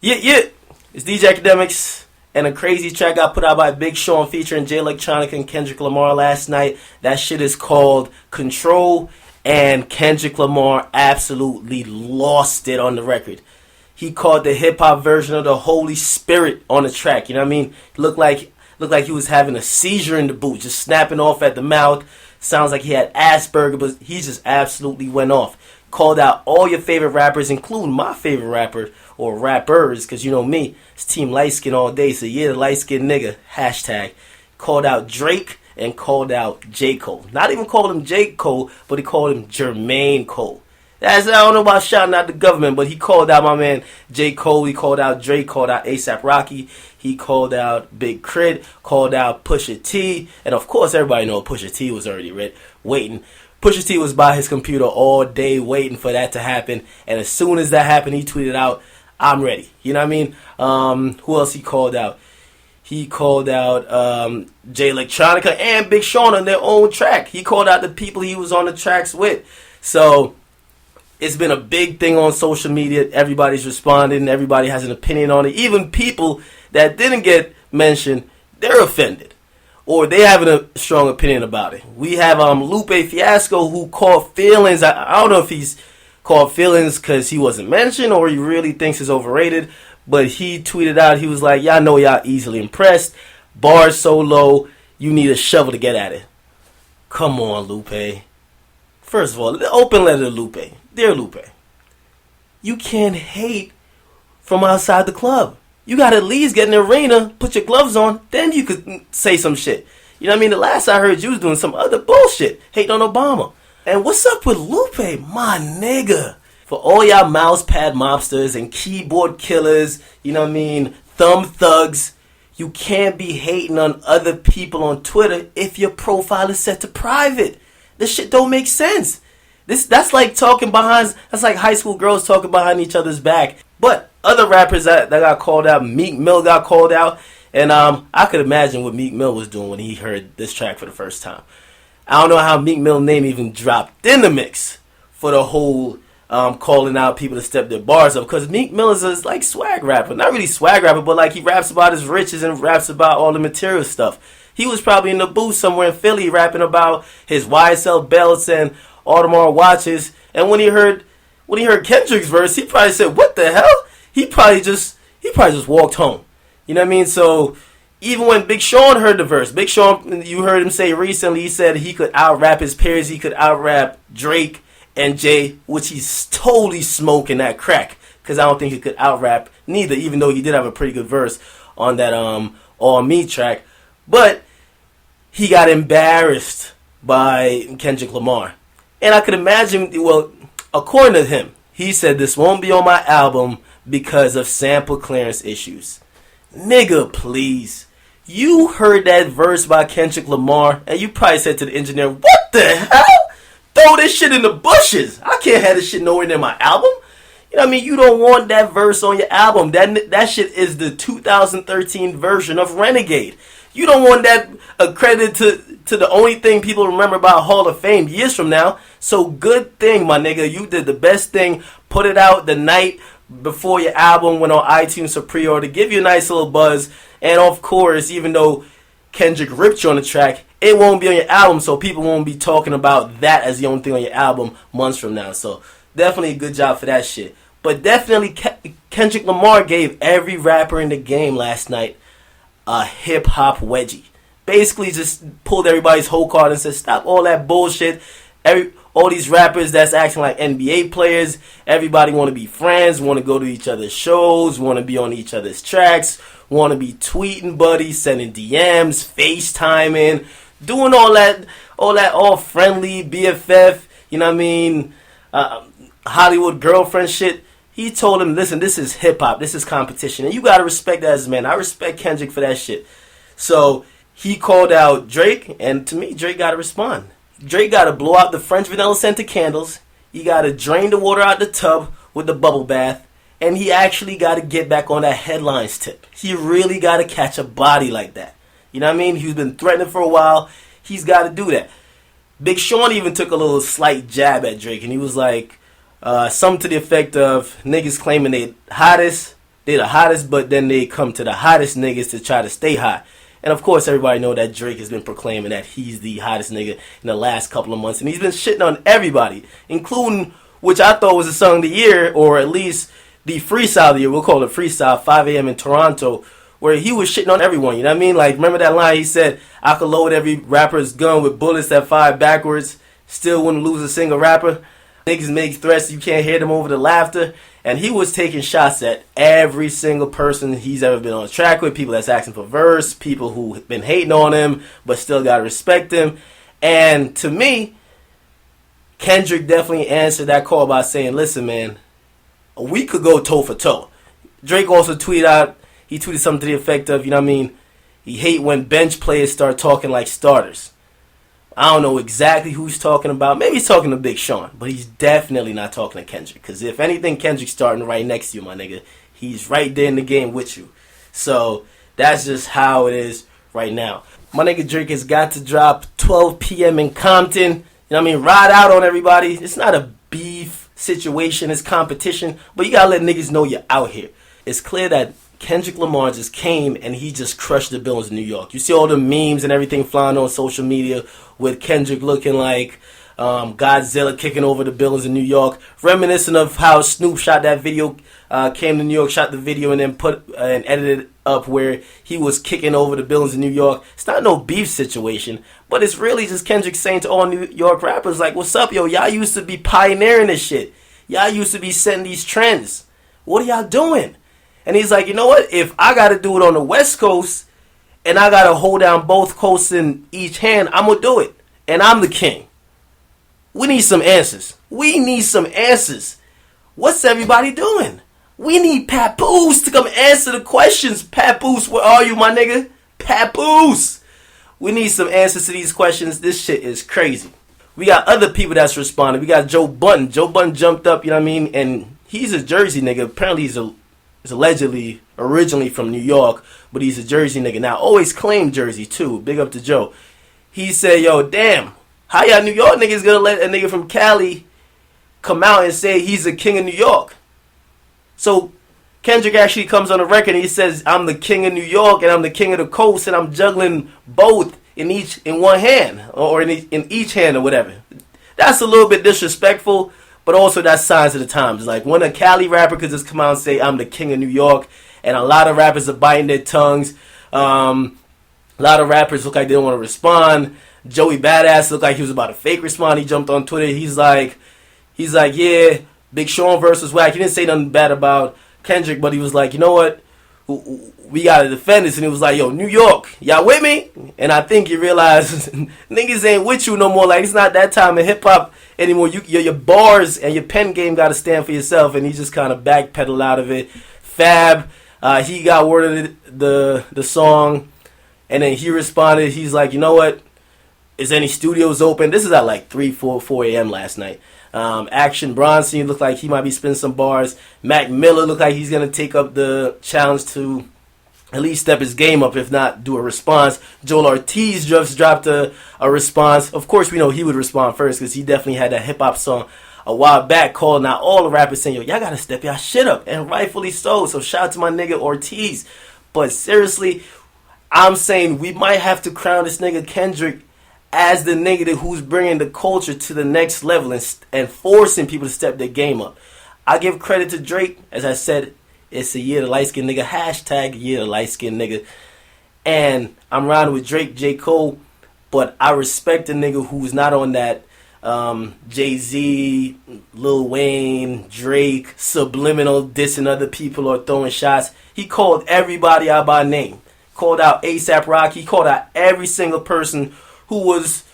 Yeah. It's DJ Akademiks, and a crazy track got put out by Big Sean featuring Jay Electronica and Kendrick Lamar last night. That shit is called Control, and Kendrick Lamar absolutely lost it on the record. He called the hip hop version of the Holy Spirit on the track. You know what I mean? Looked like he was having a seizure in the booth, just snapping off at the mouth. Sounds like he had Asperger, but he just absolutely went off. Called out all your favorite rappers, including my favorite rapper, or rappers, because you know me, it's Team Light Skin all day, so yeah, the light skin nigga, hashtag. Called out Drake and called out J. Cole. Not even called him J. Cole, but he called him Jermaine Cole. I don't know about shouting out the government, but he called out my man J. Cole, he called out Drake, called out A$AP Rocky, he called out Big Crit, called out Pusha T, and of course everybody know Pusha T was already waiting. Pusha T was by his computer all day waiting for that to happen, and as soon as that happened, he tweeted out, "I'm ready." You know what I mean? Who else he called out? He called out Jay Electronica and Big Sean on their own track. He called out the people he was on the tracks with. So it's been a big thing on social media. Everybody's responding. Everybody has an opinion on it. Even people that didn't get mentioned, they're offended. Or they have a strong opinion about it. We have Lupe Fiasco, who called feelings. I don't know if he's called feelings because he wasn't mentioned or he really thinks it's overrated. But he tweeted out, he was like, y'all know y'all easily impressed. Bars so low, you need a shovel to get at it. Come on, Lupe. First of all, open letter to Lupe. Dear Lupe, you can't hate from outside the club. You got to at least get in the arena, put your gloves on, then you could say some shit. You know what I mean? The last I heard, you was doing some other bullshit, hating on Obama. And what's up with Lupe? My nigga. For all y'all mouse pad mobsters and keyboard killers, you know what I mean, thumb thugs, you can't be hating on other people on Twitter if your profile is set to private. This shit don't make sense. That's like that's like high school girls talking behind each other's back. But other rappers that got called out, Meek Mill got called out, and I could imagine what Meek Mill was doing when he heard this track for the first time. I don't know how Meek Mill's name even dropped in the mix for the whole calling out people to step their bars up, because Meek Mill is like swag rapper. Not really swag rapper, but like he raps about his riches and raps about all the material stuff. He was probably in the booth somewhere in Philly rapping about his YSL belts and Audemars watches, and when he heard Kendrick's verse, he probably said, "What the hell?" He probably just walked home. You know what I mean? So even when Big Sean heard the verse, Big Sean, you heard him say recently, he said he could out-rap his peers, he could out-rap Drake and Jay, which he's totally smoking that crack, because I don't think he could out-rap neither, even though he did have a pretty good verse on that All Me track. But he got embarrassed by Kendrick Lamar. And I could imagine, well, according to him, he said this won't be on my album because of sample clearance issues. Nigga, please. You heard that verse by Kendrick Lamar, and you probably said to the engineer, "What the hell? Throw this shit in the bushes. I can't have this shit nowhere near my album." You know what I mean? You don't want that verse on your album. That shit is the 2013 version of Renegade. You don't want that accredited to the only thing people remember about Hall of Fame years from now. So good thing, my nigga. You did the best thing. Put it out the night before your album went on iTunes for pre-order. Give you a nice little buzz. And of course, even though Kendrick ripped you on the track, it won't be on your album, so people won't be talking about that as the only thing on your album months from now. So definitely a good job for that shit. But definitely Kendrick Lamar gave every rapper in the game last night a hip-hop wedgie. Basically just pulled everybody's whole card and said, stop all that bullshit. All these rappers that's acting like NBA players, everybody want to be friends, want to go to each other's shows, want to be on each other's tracks, want to be tweeting buddies, sending DMs, FaceTiming, doing all friendly BFF, you know what I mean, Hollywood girlfriend shit. He told him, listen, this is hip-hop, this is competition, and you got to respect that as a man. I respect Kendrick for that shit. So he called out Drake, and to me, Drake got to respond. Drake got to blow out the French vanilla scented candles, he got to drain the water out the tub with the bubble bath, and he actually got to get back on that headlines tip. He really got to catch a body like that. You know what I mean? He's been threatening for a while. He's got to do that. Big Sean even took a little slight jab at Drake, and he was like, something to the effect of niggas claiming they hottest, They the hottest, but then they come to the hottest niggas to try to stay hot. And of course, everybody know that Drake has been proclaiming that he's the hottest nigga in the last couple of months, and he's been shitting on everybody, including, which I thought was the song of the year, or at least the freestyle of the year. We'll call it freestyle, 5 a.m. in Toronto, where he was shitting on everyone. You know what I mean? Like, remember that line he said, "I could load every rapper's gun with bullets that fire backwards, still wouldn't lose a single rapper. Niggas make threats, you can't hear them over the laughter." And he was taking shots at every single person he's ever been on track with, people that's asking for verse, people who have been hating on him, but still gotta respect him. And to me, Kendrick definitely answered that call by saying, listen, man, we could go toe for toe. Drake also he tweeted something to the effect of, you know what I mean, he hate when bench players start talking like starters. I don't know exactly who he's talking about. Maybe he's talking to Big Sean, but he's definitely not talking to Kendrick. Because if anything, Kendrick's starting right next to you, my nigga. He's right there in the game with you. So that's just how it is right now. My nigga Drake has got to drop 12 p.m. in Compton. You know what I mean? Ride out on everybody. It's not a beef situation. It's competition. But you got to let niggas know you're out here. It's clear that Kendrick Lamar just came and he just crushed the buildings in New York. You see all the memes and everything flying on social media with Kendrick looking like Godzilla kicking over the buildings in New York, reminiscent of how Snoop shot that video, came to New York, shot the video, and then put and edited it up where he was kicking over the buildings in New York. It's not no beef situation, but it's really just Kendrick saying to all New York rappers, like, what's up, yo? Y'all used to be pioneering this shit. Y'all used to be setting these trends. What are y'all doing? And he's like, you know what? If I got to do it on the West Coast and I got to hold down both coasts in each hand, I'm going to do it. And I'm the king. We need some answers. We need some answers. What's everybody doing? We need Papoose to come answer the questions. Papoose, where are you, my nigga? Papoose. We need some answers to these questions. This shit is crazy. We got other people that's responding. We got Joe Budden. Joe Budden jumped up, you know what I mean? And he's a Jersey nigga. Apparently he's allegedly originally from New York, but he's a Jersey nigga. Now, always claimed Jersey, too. Big up to Joe. He said, yo, damn, how y'all New York niggas gonna let a nigga from Cali come out and say he's the king of New York? So, Kendrick actually comes on the record and he says, I'm the king of New York and I'm the king of the coast and I'm juggling both in one hand, or in each hand or whatever. That's a little bit disrespectful. But also that's signs of the times. Like when a Cali rapper could just come out and say, I'm the king of New York. And a lot of rappers are biting their tongues. A lot of rappers look like they don't want to respond. Joey Badass looked like he was about to fake respond. He jumped on Twitter. He's like, yeah, Big Sean versus Wack. He didn't say nothing bad about Kendrick, but he was like, you know what? We got to defend this. And he was like, yo, New York, y'all with me? And I think you realize niggas ain't with you no more. Like, it's not that time in hip-hop anymore. Your bars and your pen game got to stand for yourself. And he just kind of backpedaled out of it. Fab, he got word of the song. And then he responded. He's like, you know what? Is any studios open? This is at like 4 a.m. last night. Action Bronson looked like he might be spinning some bars. Mac Miller looked like he's going to take up the challenge to at least step his game up, if not do a response. Joel Ortiz just dropped a response. Of course, we know he would respond first because he definitely had that hip-hop song a while back called out all the rappers saying, yo, y'all got to step y'all shit up. And rightfully so. So shout out to my nigga Ortiz. But seriously, I'm saying we might have to crown this nigga Kendrick as the nigga who's bringing the culture to the next level and forcing people to step their game up. I give credit to Drake. As I said, it's a year to light-skinned nigga. Hashtag year to light-skinned nigga. And I'm riding with Drake, J. Cole. But I respect a nigga who's not on that Jay-Z, Lil Wayne, Drake, subliminal dissing other people or throwing shots. He called everybody out by name. Called out A$AP Rocky. He called out every single person who was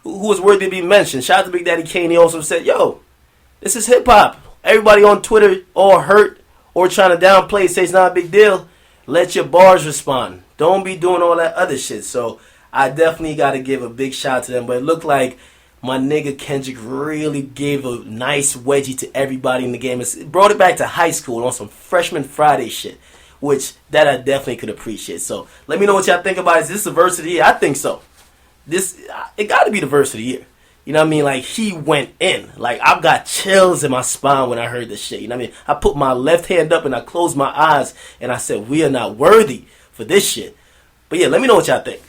worthy to be mentioned. Shout out to Big Daddy Kane. He also said, yo, this is hip-hop. Everybody on Twitter all hurt or trying to downplay, say it's not a big deal. Let your bars respond. Don't be doing all that other shit. So I definitely got to give a big shout out to them. But it looked like my nigga Kendrick really gave a nice wedgie to everybody in the game. It brought it back to high school on some Freshman Friday shit, which that I definitely could appreciate. So let me know what y'all think about it. Is this the verse of the year? I think so. It got to be the verse of the year. You know what I mean? Like, he went in. Like, I've got chills in my spine when I heard this shit. You know what I mean? I put my left hand up and I closed my eyes and I said, we are not worthy for this shit. But yeah, let me know what y'all think.